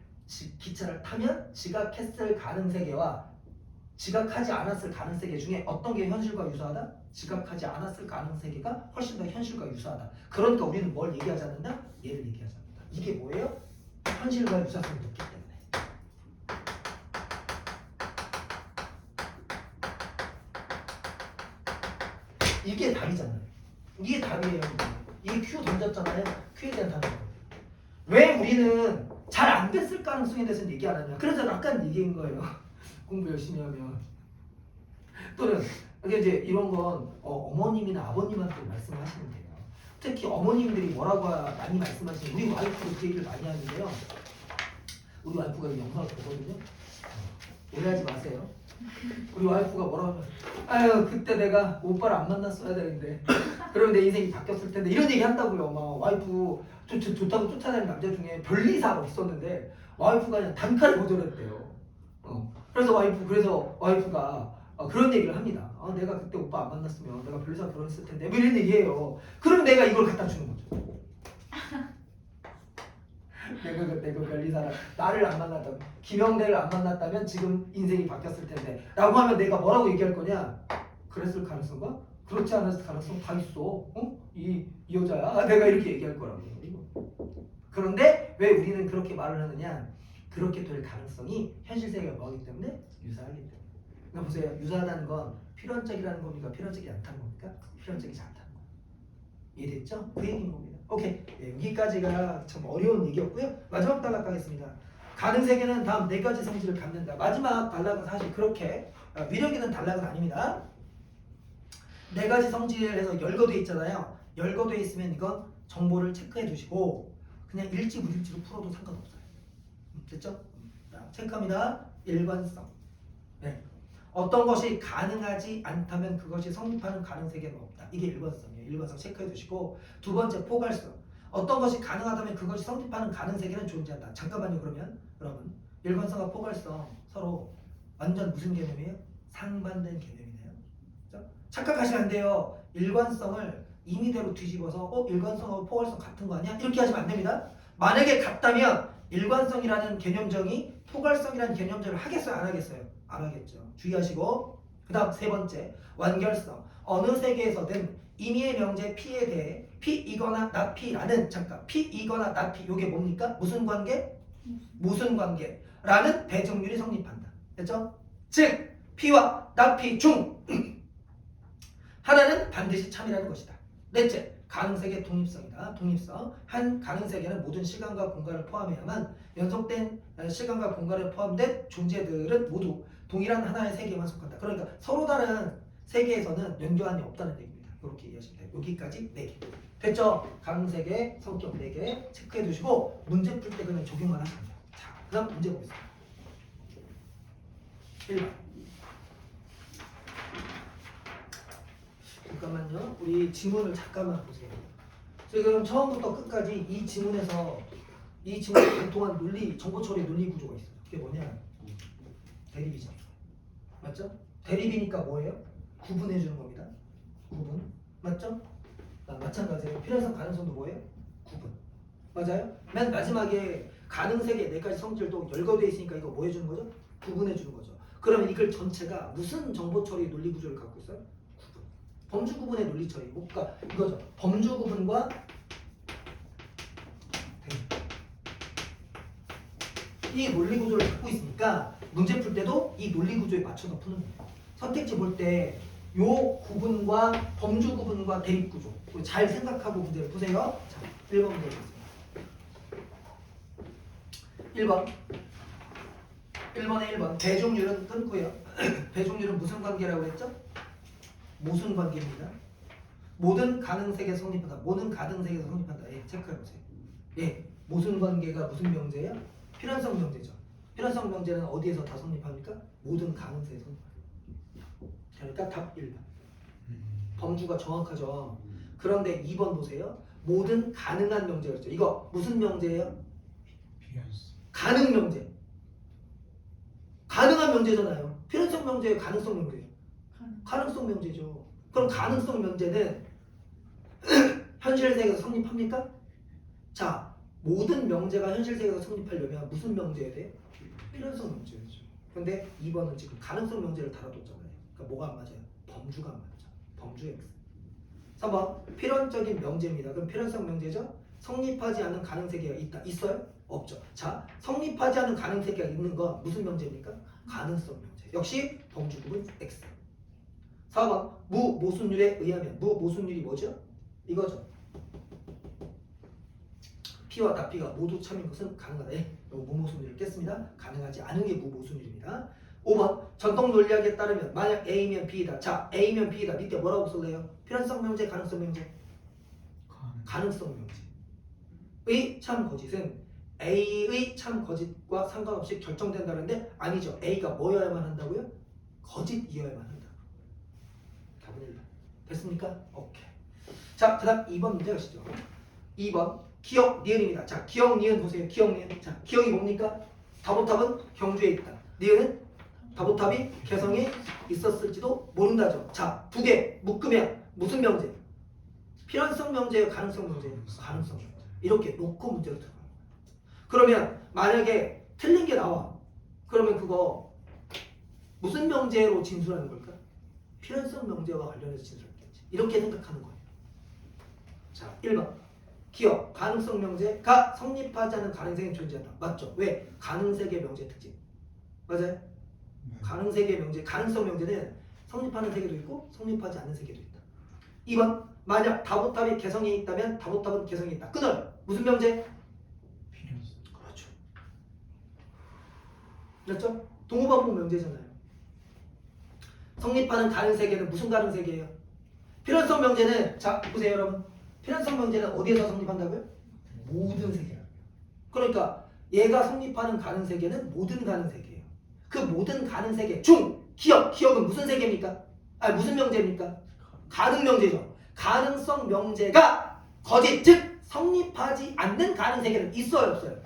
기차를 타면 지각했을 가능 세계와 지각하지 않았을 가능 세계 중에 어떤 게 현실과 유사하다? 지각하지 않았을 가능 세계가 훨씬 더 현실과 유사하다. 그러니까 우리는 뭘 얘기하지 않는다? 얘를 얘기하지 않는다. 이게 뭐예요? 현실과 유사성이 높기 때문에. 이게 답이잖아요. 이게 답이에요. 이게 Q 던졌잖아요. Q에 대한 답이에요. 왜 우리는 잘 안 됐을 가능성에 대해서는 얘기 안 하냐. 그래서 아까 얘기한 거예요. 공부 열심히 하면. 또는 이게 이제 이런 건 어머님이나 아버님한테 말씀하시면 돼요. 특히 어머님들이 뭐라고 많이 말씀하시는, 우리 와이프도 그 얘기를 많이 하는데요. 우리 와이프가 이 영상을 보거든요. 오해하지 마세요. 우리 와이프가 뭐라고 하면 그때 내가 오빠를 안 만났어야 되는데 그러면 내 인생이 바뀌었을 텐데 이런 얘기 한다고요. 막 와이프 좋다고 쫓아다니는 남자 중에 별리사가 있었는데 와이프가 그냥 단칼에 거절했대요. 그래서 와이프가 그런 얘기를 합니다. 내가 그때 오빠 안 만났으면 내가 별리사 결혼했을 텐데 뭐 이런 얘기해요. 그럼 내가 이걸 갖다 주는 거죠. 내가 그때 그 별리사를 나를 안 만났다면, 김영대를 안 만났다면 지금 인생이 바뀌었을 텐데 라고 하면 내가 뭐라고 얘기할 거냐? 그랬을 가능성과 그렇지 않았을 가능성 다 있어. 이 여자야. 내가 이렇게 얘기할 거라고. 그런데 왜 우리는 그렇게 말을 하느냐? 그렇게 될 가능성이 현실 세계가 뭐하기 때문에 유사하기 때문에. 그러니까 보세요. 유사하다는 건 필연적이라는 겁니까? 필연적이 않다는 겁니까? 필연적이지 않다는 거. 이해됐죠? 그 얘기인 겁니다. 오케이. 네, 여기까지가 참 어려운 얘기였고요. 마지막 단락 가겠습니다. 가능 세계는 다음 4가지 성질을 갖는다. 마지막 단락은 사실 그렇게 위력 있는 단락은 아닙니다. 4가지 성질에서 열거돼 있잖아요. 열거돼 있으면 이건 정보를 체크해 두시고 그냥 일지 무일지로 풀어도 상관없어요. 됐죠? 자, 체크합니다. 일관성. 네. 어떤 것이 가능하지 않다면 그것이 성립하는 가능 세계는 없다. 이게 일관성이에요. 일관성 체크해 두시고, 두 번째 포괄성. 어떤 것이 가능하다면 그것이 성립하는 가능 세계는 존재한다. 잠깐만요. 그러면 여러분, 일관성과 포괄성 서로 완전 무슨 개념이에요? 상반된 개념이네요. 착각하시면 안 돼요. 일관성을 임의대로 뒤집어서 일관성하고 포괄성 같은 거 아니야? 이렇게 하시면 안 됩니다. 만약에 같다면 일관성이라는 개념정이 포괄성이라는 개념정을 하겠어요? 안 하겠어요? 안 하겠죠. 주의하시고, 그 다음 3번째 완결성. 어느 세계에서든 임의의 명제 P에 대해 P이거나 not P라는, 잠깐, P이거나 not P, 이게 뭡니까? 무슨 관계? 무슨 관계라는 배정률이 성립한다. 됐죠? 즉 P와 not P 중 하나는 반드시 참이라는 것이다. 넷째, 가능세계 독립성이다. 독립성. 한 가능세계는 모든 시간과 공간을 포함해야만 연속된 시간과 공간에 포함된 존재들은 모두 동일한 하나의 세계에만 속한다. 그러니까 서로 다른 세계에서는 연교함이 없다는 얘기입니다. 이렇게 이해하시면 돼요. 여기까지 4개. 됐죠? 가능세계, 성격 4개 체크해 두시고 문제 풀 때 그냥 적용만 하시면 돼요. 자, 그 다음 문제 보겠습니다. 1번. 잠깐만요. 우리 지문을 잠깐만 보세요. 지금 처음부터 끝까지 이 지문에 관통한 논리, 정보 처리 논리 구조가 있어요. 그게 뭐냐? 대립이죠. 맞죠? 대립이니까 뭐예요? 구분해 주는 겁니다. 구분. 맞죠? 마찬가지예요. 필연성 가능성도 뭐예요? 구분. 맞아요? 맨 마지막에 가능세계 4가지 성질도 열거되어 있으니까 이거 뭐 해주는 거죠? 구분해 주는 거죠. 그러면 이걸 전체가 무슨 정보 처리 논리 구조를 갖고 있어요? 구분. 범주 구분의 논리 처리. 그러니까 이거죠. 범주 구분과 이 논리 구조를 갖고 있으니까 문제 풀 때도 이 논리 구조에 맞춰서 푸는 거예요. 선택지 볼 때 요 구분과 범주 구분과 대립 구조 잘 생각하고 문제를 푸세요. 자, 1번 문제 보겠습니다. 1번에 1번 배종률은 끊고요. 배종률은 무슨 관계라고 했죠? 모순 관계입니다. 모든 가능세계 성립한다. 모든 가능세계에서 성립한다. 예, 체크해보세요. 예, 모순 관계가 무슨 명제야? 필연성 명제죠. 필연성 명제는 어디에서 다 성립합니까? 모든 가능세에 성립합니다. 그러니까 답 1번. 범주가 정확하죠. 그런데 2번 보세요. 모든 가능한 명제였죠. 이거 무슨 명제예요? 필연성. 가능 명제. 가능한 명제잖아요. 필연성 명제예요, 가능성 명제예요. 가능성 명제죠. 그럼 가능성 명제는 현실 세계에서 성립합니까? 자, 모든 명제가 현실 세계에서 성립하려면 무슨 명제여야 돼요? 필연성 명제였죠. 근데 2번은 지금 가능성 명제를 달아뒀잖아요. 그러니까 뭐가 안 맞아요? 범주가 안 맞죠. 범주 X. 3번 필연적인 명제입니다. 그럼 필연성 명제죠? 성립하지 않는 가능세계가 있다. 있어요? 없죠. 자, 성립하지 않는 가능세계가 있는 건 무슨 명제입니까? 가능성 명제. 역시 범주 구분 X. 4번 무모순율에 의하면 무모순율이 뭐죠? 이거죠. P와 답P가 모두 참인 것은 가능하다. 예, 무모순율을 깼습니다. 가능하지 않은 게 무모순율입니다. 5번 전통 논리학에 따르면 만약 A면 B이다. 자, A면 B이다. 밑에 뭐라고 쓸래요? 필연성 명제, 가능성 명제? 가능성 명제의 참 거짓은 A의 참 거짓과 상관없이 결정된다는데 아니죠. A가 뭐여야만 한다고요? 거짓이어야만 한다. 답은 1번. 됐습니까? 오케이. 자, 그 다음 2번 문제 가시죠. 2번 기억, 니은입니다. 자, 기억, 니은 보세요. 기억, 니은. 자, 기억이 뭡니까? 다보탑은 경주에 있다. 니은은 다보탑이 개성에 있었을지도 모른다죠. 자, 두 개 묶으면 무슨 명제? 필연성 명제예요, 가능성 명제예요? 가능성 명제. 이렇게 놓고 문제로 들어가요. 그러면 만약에 틀린 게 나와. 그러면 그거 무슨 명제로 진술하는 걸까? 필연성 명제와 관련해서 진술하겠지. 이렇게 생각하는 거예요. 자, 1번 기억, 가능성 명제가 성립하지 않은 가능세계는 존재한다. 맞죠? 왜? 가능세계 명제 특징. 맞아요? 가능세계 명제, 가능성 명제는 성립하는 세계도 있고 성립하지 않는 세계도 있다. 2번 만약 다보탑이 개성이 있다면 다보탑은 개성이 있다. 끊어요. 무슨 명제? 필연성. 그렇죠. 그렇죠? 동호반복 명제잖아요. 성립하는 가능세계는 무슨 가능세계예요? 필연성 명제는 자 보세요 여러분. 필연성 명제는 어디에서 성립한다고요? 모든 세계. 그러니까 얘가 성립하는 가능세계는 모든 가능세계예요. 그 모든 가능세계 중 기억, 기억은 무슨 세계입니까? 아니 무슨 명제입니까? 가능 명제죠. 가능성 명제가 거짓, 즉 성립하지 않는 가능세계는 있어요, 없어요?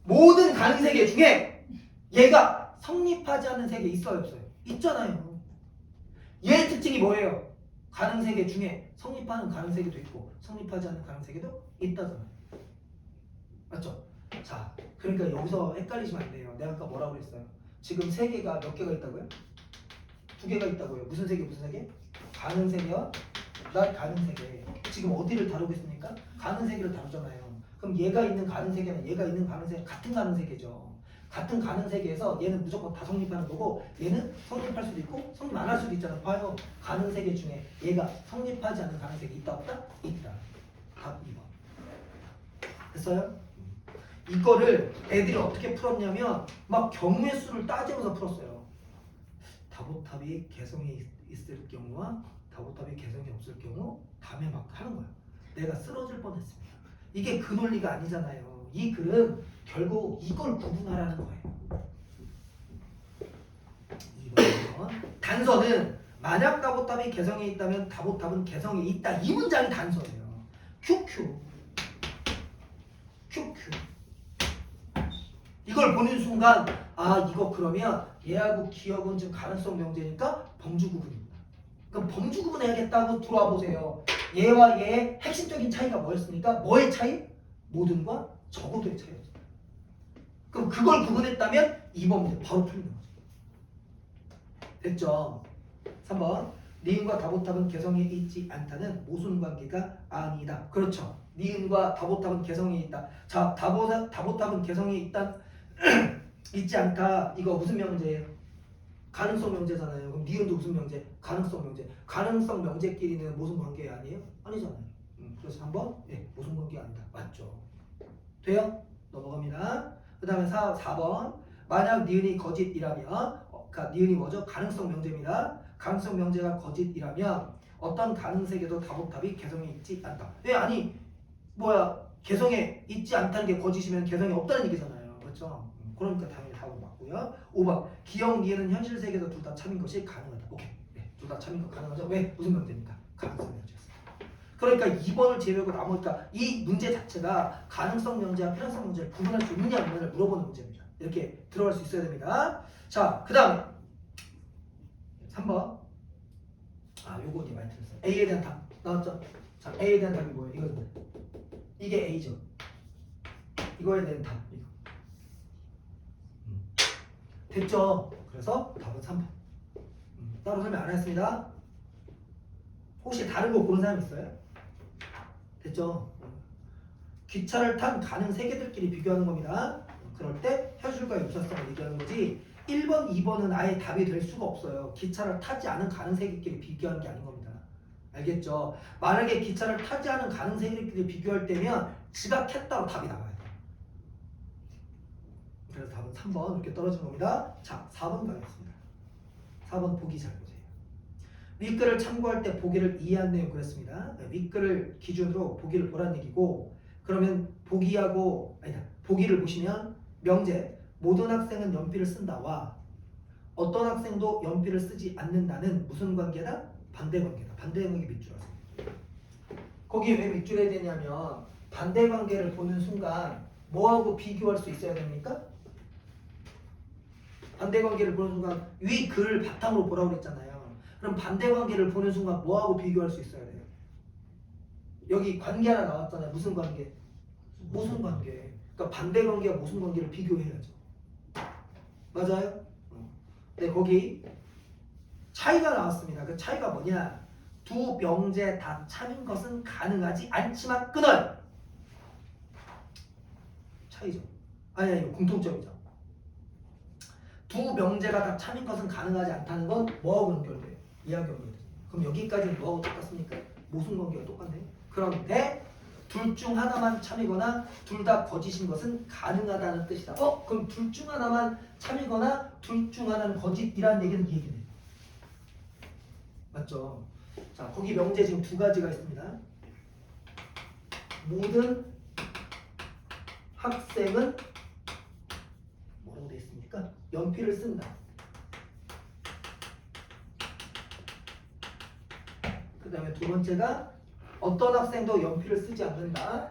모든 가능세계 중에 얘가 성립하지 않는 세계 있어요, 없어요? 있잖아요. 얘의 특징이 뭐예요? 가능세계 중에 성립하는 가능세계도 있고 성립하지 않는 가능세계도 있다잖아요. 맞죠? 자, 그러니까 여기서 헷갈리시면 안 돼요. 내가 아까 뭐라고 그랬어요? 지금 세 개가 몇 개가 있다고요? 두 개가 있다고요. 무슨 세계, 무슨 세계? 가능세계와 가능세계. 지금 어디를 다루고 있습니까? 가능세계를 다루잖아요. 그럼 얘가 있는 가능세계는 얘가 있는 가능세계 같은 가능세계죠. 같은 가능세계에서 얘는 무조건 다 성립하는 거고 얘는 성립할 수도 있고 성립 안 할 수도 있잖아요. 봐요. 가능세계 중에 얘가 성립하지 않는 가능세계 있다 없다? 있다. 답 2번. 됐어요? 이거를 애들이 어떻게 풀었냐면 막 경우의 수를 따지면서 풀었어요. 다보탑이 개성이 있을 경우와 다보탑이 개성이 없을 경우 다음에 막 하는 거야. 내가 쓰러질 뻔했습니다. 이게 그 논리가 아니잖아요. 이 글은 결국 이걸 구분하라는 거예요. 2번 단서는 만약 다보탑이 개성이 있다면 다보탑은 개성이 있다. 이 문장이 단서예요. QQ 이걸 보는 순간 아 이거 그러면 얘하고 기억은 지금 가능성 명제니까 범주 구분입니다. 그럼 범주 구분해야겠다고 들어와 보세요. 얘와 얘의 핵심적인 차이가 뭐였습니까? 뭐의 차이? 모든과 적어도의 차이였어요. 그럼 그걸 구분했다면 2번 문제 바로 풀리는 거죠. 됐죠? 3번 니은과 다보탑은 개성이 있지 않다는 모순관계가 아니다. 그렇죠. 니은과 다보탑은 개성이 있다. 자, 다보탑은 개성이 있다. 있지 않다. 이거 무슨 명제예요? 가능성 명제잖아요. 그럼 니은도 무슨 명제? 가능성 명제. 가능성 명제끼리는 모순관계 아니에요? 아니잖아요. 그래서 3번 모순관계 아니다. 맞죠. 돼요? 넘어갑니다. 그 다음에 4번 만약 니은이 거짓이라면 그러니까 니은이 뭐죠? 가능성 명제입니다. 가능성 명제가 거짓이라면 어떤 가능세계도 다보탑이 개성이 있지 않다. 왜 아니 개성에 있지 않다는 게 거짓이면 개성이 없다는 얘기잖아요. 그렇죠? 그러니까 당연히 답은 맞고요. 5번 기억 니은은 현실 세계도 둘 다 참인 것이 가능하다. 오케이. 둘 다 참인 거 가능하죠. 왜? 무슨 명제입니까? 가능성 명제였어요. 그러니까 2번을 제외하고 나머지가 이 문제 자체가 가능성 명제와 필연성 문제를 구분할 수 있느냐 없느냐를 물어보는 문제입니다. 이렇게 들어갈 수 있어야 됩니다. 자, 그 다음에 3번 요거 이제 많이 들었어요. A에 대한 답 나왔죠? 자, A에 대한 답이 뭐예요? 이게 A죠. 이거에 대한 답 이거. 됐죠? 그래서 답은 3번. 따로 설명 안 했습니다. 혹시 다른 거 고른 사람 있어요? 됐죠? 기차를 탄 가능 세계들끼리 비교하는 겁니다. 그럴 때 현실과 유사성을 얘기하는 거지 1번, 2번은 아예 답이 될 수가 없어요. 기차를 타지 않은 가능 세계끼리 비교하는 게 아닌 겁니다. 알겠죠? 만약에 기차를 타지 않은 가능 세계끼리 비교할 때면 지각했다고 답이 나와야 돼요. 그래서 답은 3번 이렇게 떨어진 겁니다. 자, 4번 가겠습니다. 4번 보기 잘 보세요. 윗글을 참고할 때 보기를 이해한 내용 그랬습니다. 윗글을 기준으로 보기를 보란 얘기고 그러면 보기를 보시면 명제 모든 학생은 연필을 쓴다와 어떤 학생도 연필을 쓰지 않는다는 무슨 관계다? 반대 관계다. 반대 관계 밑줄 하세요. 거기에 왜 밑줄해야 되냐면 반대 관계를 보는 순간 뭐하고 비교할 수 있어야 됩니까? 반대 관계를 보는 순간 위 글을 바탕으로 보라고 그랬잖아요. 그럼 반대 관계를 보는 순간 뭐하고 비교할 수 있어야 돼요? 여기 관계 하나 나왔잖아요. 무슨 관계? 모순 관계. 그러니까 반대 관계와 모순 관계를 비교해야죠. 맞아요? 네, 거기 차이가 나왔습니다. 그 차이가 뭐냐? 두 명제 다 참인 것은 가능하지 않지만 끊어요. 차이죠. 아니, 이거 공통점이죠. 두 명제가 다 참인 것은 가능하지 않다는 건 뭐하고 연결돼요? 이하고 연결돼요. 그럼 여기까지는 뭐하고 똑같습니까? 모순 관계가 똑같네요. 그런데 둘 중 하나만 참이거나 둘 다 거짓인 것은 가능하다는 뜻이다. 그럼 둘 중 하나만 참이거나 둘 중 하나는 거짓이라는 얘기는 이 얘기네요. 맞죠? 자, 거기 명제 지금 두 가지가 있습니다. 모든 학생은 뭐라고 되어 있습니까? 연필을 쓴다. 그 다음에 두 번째가 어떤 학생도 연필을 쓰지 않는다.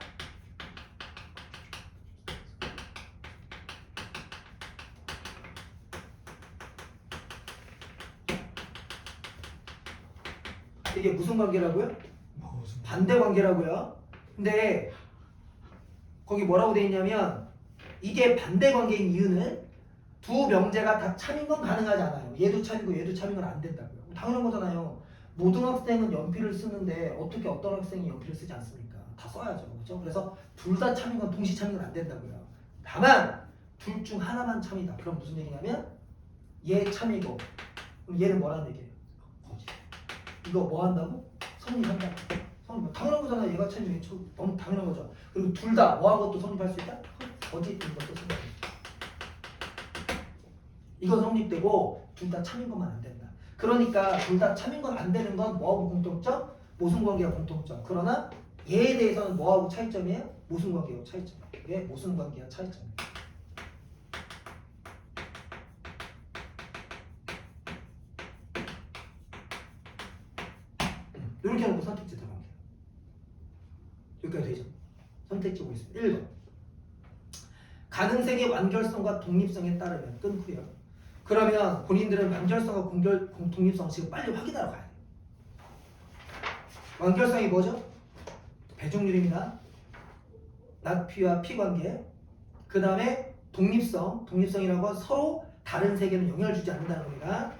이게 무슨 관계라고요? 반대 관계라고요. 근데 거기 뭐라고 돼 있냐면 이게 반대 관계인 이유는 두 명제가 다 참인 건 가능하지 않아요. 얘도 참이고 얘도 참인 건 안 된다고요. 당연한 거잖아요. 모든 학생은 연필을 쓰는데 어떻게 어떤 학생이 연필을 쓰지 않습니까? 다 써야죠. 그렇죠? 그래서 둘 다 참인 건 동시 참인 건 안 된다고요. 다만 둘 중 하나만 참이다. 그럼 무슨 얘기냐면 얘 참이고 그럼 얘는 뭐라는 얘기예요? 거짓. 이거 뭐 한다고? 성립한다. 성립. 당연한 거잖아요. 얘가 참이고 너무 당연한 거죠. 그리고 둘 다 뭐하고 또 성립할 수 있다? 거짓인 것도 성립. 이건 성립되고 둘 다 참인 것만 안 된다. 그러니까 둘 다 참인 건 안 되는 건 뭐하고 공통점? 모순관계와 공통점. 그러나 얘에 대해서는 뭐하고 차이점이에요? 모순관계와 차이점. 왜? 모순관계와 차이점. 이렇게 하고 선택지 들어갑니다. 여기까지 되죠? 선택지 보겠습니다. 1번 가능세계 완결성과 독립성에 따르면 끊고요. 그러면 본인들은 완결성과 독립성 지금 빨리 확인하러 가야 돼요. 완결성이 뭐죠? 배중률입니다. 납피와 피관계. 그 다음에 독립성이라고 서로 다른 세계는 영향을 주지 않는다는 겁니다.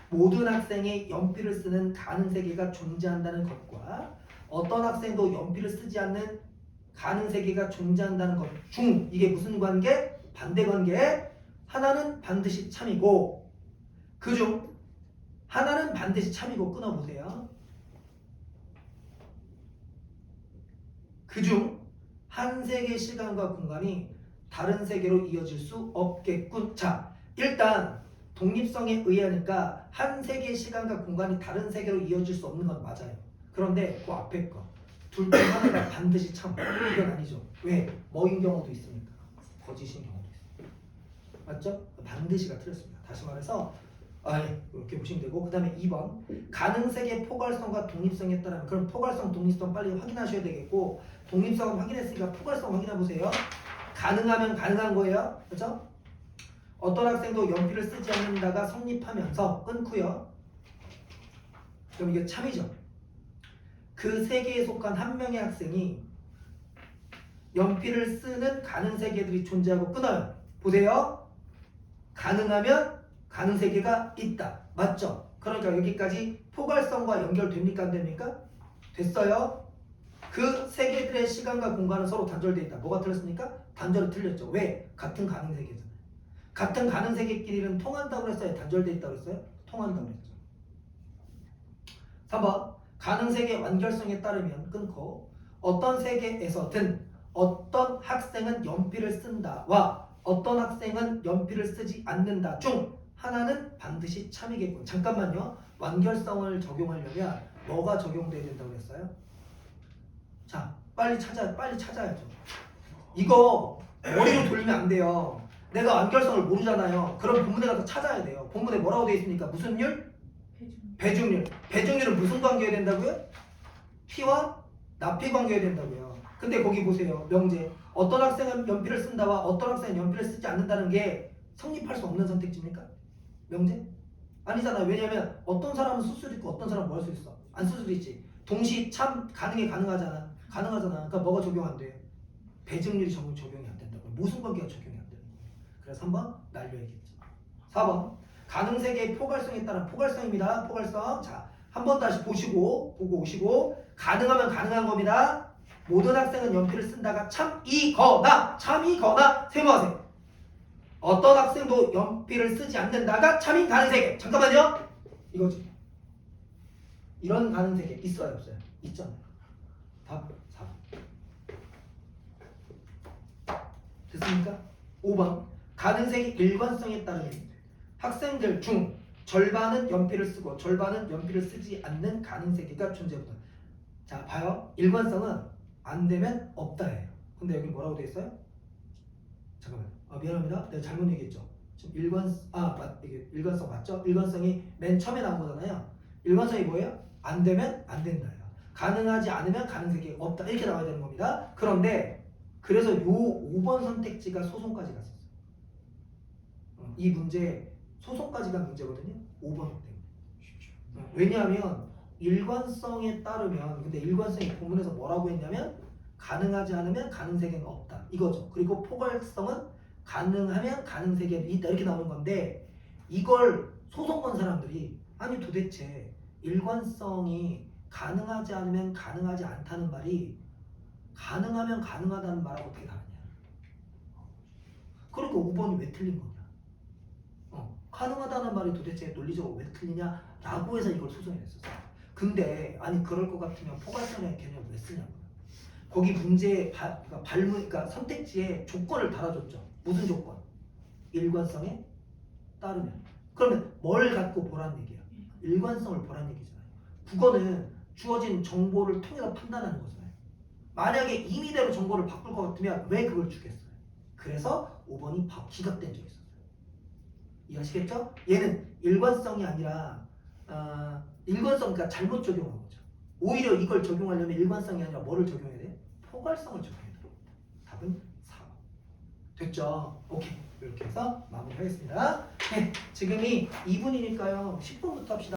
모든 학생이 연필을 쓰는 가능 세계가 존재한다는 것과 어떤 학생도 연필을 쓰지 않는 가능 세계가 존재한다는 것 중 이게 무슨 관계? 반대 관계. 하나는 반드시 참이고 그중 하나는 반드시 참이고 끊어보세요. 그중 한 세계의 시간과 공간이 다른 세계로 이어질 수 없겠군. 자, 일단 독립성에 의하니까 한 세계의 시간과 공간이 다른 세계로 이어질 수 없는 건 맞아요. 그런데 그 앞에 거 둘 중 하나가 반드시 참 이건 아니죠. 왜? 뭐인 경우도 있습니까? 거짓인 경우도 있어요. 맞죠? 반드시가 틀렸습니다. 다시 말해서 이렇게 보시면 되고 그 다음에 2번 가능세계 포괄성과 독립성에 따르면 그럼 포괄성, 독립성 빨리 확인하셔야 되겠고 독립성은 확인했으니까 포괄성 확인해 보세요. 가능하면 가능한 거예요. 그렇죠? 어떤 학생도 연필을 쓰지 않는다가 성립하면서 끊고요. 그럼 이게 참이죠. 그 세계에 속한 한 명의 학생이 연필을 쓰는 가능 세계들이 존재하고 끊어요. 보세요. 가능하면 가능 세계가 있다. 맞죠? 그러니까 여기까지 포괄성과 연결됩니까? 안 됩니까? 됐어요. 그 세계들의 시간과 공간은 서로 단절되어 있다. 뭐가 틀렸습니까? 단절이 틀렸죠. 왜? 같은 가능 세계잖아요. 같은 가능 세계끼리는 통한다고 그랬어요? 단절되어 있다고 그랬어요? 통한다고 그랬죠. 3번 가능 세계 완결성에 따르면 끊고 어떤 세계에서든 어떤 학생은 연필을 쓴다와 어떤 학생은 연필을 쓰지 않는다 중 하나는 반드시 참이겠군. 잠깐만요. 완결성을 적용하려면 뭐가 적용돼야 된다고 그랬어요? 자, 빨리 찾아야죠. 이거 머리로 돌리면 안 돼요. 내가 완결성을 모르잖아요. 그럼 본문에 가서 찾아야 돼요. 본문에 뭐라고 되어 있습니까? 무슨 율? 배중률. 배중률은 무슨 관계가 된다고요? P와 납피 관계가 된다고요. 근데 거기 보세요. 명제. 어떤 학생은 연필을 쓴다와 어떤 학생은 연필을 쓰지 않는다는 게 성립할 수 없는 선택지입니까? 명제? 아니잖아요. 왜냐면 어떤 사람은 쓸 수도 있고 어떤 사람은 뭐 할 수 있어? 안 쓸 수도 있지. 동시 참 가능하잖아. 그러니까 뭐가 적용 안 돼? 배중률이 적용이 안 된다고. 모순 관계가 적용이 안 되는 거예요. 그래서 3번 날려야겠죠. 4번 가능세계의 포괄성에 따른 포괄성입니다. 포괄성. 자, 한 번 다시 보고 오시고 가능하면 가능한 겁니다. 모든 학생은 연필을 쓴다가 참이거나 세모하세요. 어떤 학생도 연필을 쓰지 않는다가 참인 가능세계. 잠깐만요. 이거지. 이런 가능세계 있어요 없어요? 있잖아요. 답 4번. 됐습니까? 5번 가능세계 일관성에 따르면 학생들 중 절반은 연필을 쓰고 절반은 연필을 쓰지 않는 가능세계가 존재한다. 자, 봐요. 일관성은 안 되면 없다예요. 근데 여기 뭐라고 되어 있어요? 잠깐만요. 미안합니다. 내가 잘못 얘기했죠. 지금 이게 일관성 맞죠? 일관성이 맨 처음에 나온 거잖아요. 일관성이 뭐예요? 안 되면 안 된다예요. 가능하지 않으면 가능세계가 없다. 이렇게 나와야 되는 겁니다. 그런데 그래서 요 5번 선택지가 소송까지 갔었어요. 이 문제 소송까지 간 문제거든요. 5번 때문에. 왜냐하면 일관성에 따르면 근데 일관성이 본문에서 뭐라고 했냐면 가능하지 않으면 가능세계는 없다. 이거죠. 그리고 포괄성은 가능하면 가능세계는 있다. 이렇게 나오는 건데 이걸 소송 건 사람들이 아니 도대체 일관성이 가능하지 않으면 가능하지 않다는 말이 가능하면 가능하다는 말하고 어떻게 다르냐. 그러니까 5번이 왜 틀린 거냐. 가능하다는 말이 도대체 논리적으로 왜 틀리냐라고 해서 이걸 소송에 냈었어요. 근데 아니 그럴 것 같으면 포괄성의 개념을 왜 쓰냐고요. 거기 문제의 그러니까 선택지에 조건을 달아줬죠. 무슨 조건? 일관성에 따르면. 그러면 뭘 갖고 보라는 얘기야? 일관성을 보라는 얘기잖아요. 국어는 주어진 정보를 통해서 판단하는 거잖아요. 만약에 임의대로 정보를 바꿀 것 같으면 왜 그걸 주겠어요? 그래서 5번이 기각된 적이 있어요. 이해하시겠죠? 얘는 일관성이 아니라 일관성, 그러니까 잘못 적용한 거죠. 오히려 이걸 적용하려면 일관성이 아니라 뭐를 적용해야 돼? 포괄성을 적용해야 돼요. 답은 4번. 됐죠? 오케이. 이렇게 해서 마무리하겠습니다. 네, 지금이 2분이니까요. 10분부터 합시다.